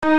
And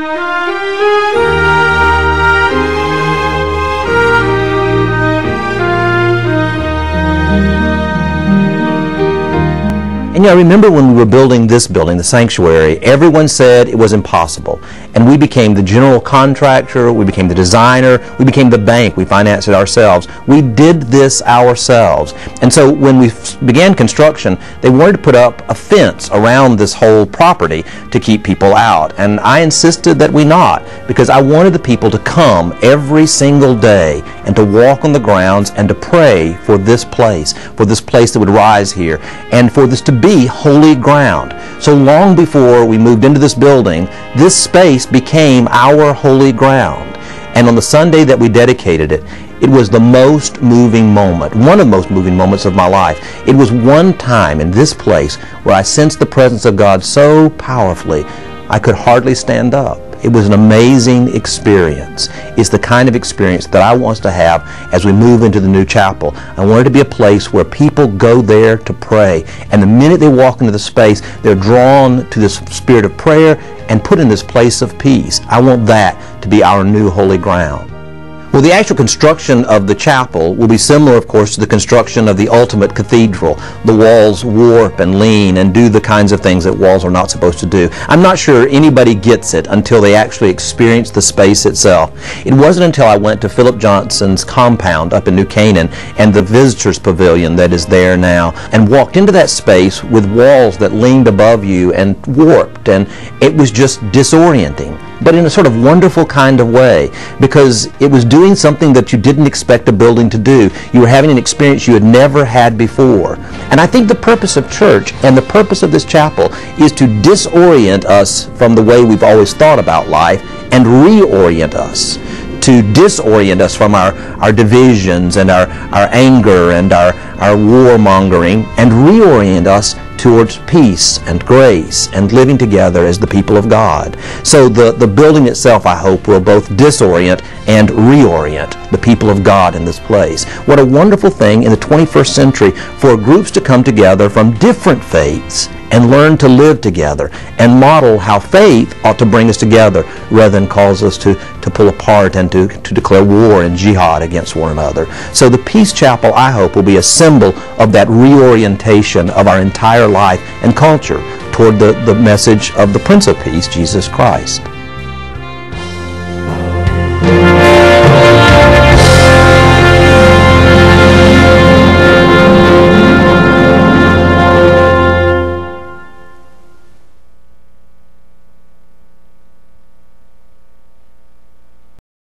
I remember when we were building this building, the sanctuary, everyone said it was impossible. And we became the general contractor, we became the designer, we became the bank, we financed it ourselves. We did this ourselves. And so when we began construction, they wanted to put up a fence around this whole property to keep people out. And I insisted that we not, because I wanted the people to come every single day and to walk on the grounds and to pray for this place that would rise here, and for this to be holy ground. So long before we moved into this building, this space became our holy ground. And on the Sunday that we dedicated it, it was the most moving moment, one of the most moving moments of my life. It was one time in this place where I sensed the presence of God so powerfully, I could hardly stand up. It was an amazing experience. It's the kind of experience that I want us to have as we move into the new chapel. I want it to be a place where people go there to pray. And the minute they walk into the space, they're drawn to this spirit of prayer and put in this place of peace. I want that to be our new holy ground. Well, the actual construction of the chapel will be similar, of course, to the construction of the ultimate cathedral. The walls warp and lean and do the kinds of things that walls are not supposed to do. I'm not sure anybody gets it until they actually experience the space itself. It wasn't until I went to Philip Johnson's compound up in New Canaan and the visitors pavilion that is there now, and walked into that space with walls that leaned above you and warped, and it was just disorienting, but in a sort of wonderful kind of way, because it was doing something that you didn't expect a building to do. You were having an experience you had never had before. And I think the purpose of church and the purpose of this chapel is to disorient us from the way we've always thought about life and reorient us, to disorient us from our divisions and our anger and our warmongering, and reorient us towards peace and grace and living together as the people of God. So the building itself, I hope, will both disorient and reorient the people of God in this place. What a wonderful thing in the 21st century for groups to come together from different faiths and learn to live together and model how faith ought to bring us together rather than cause us to pull apart and to declare war and jihad against one another. So the Peace Chapel, I hope, will be a symbol of that reorientation of our entire life and culture toward the message of the Prince of Peace, Jesus Christ.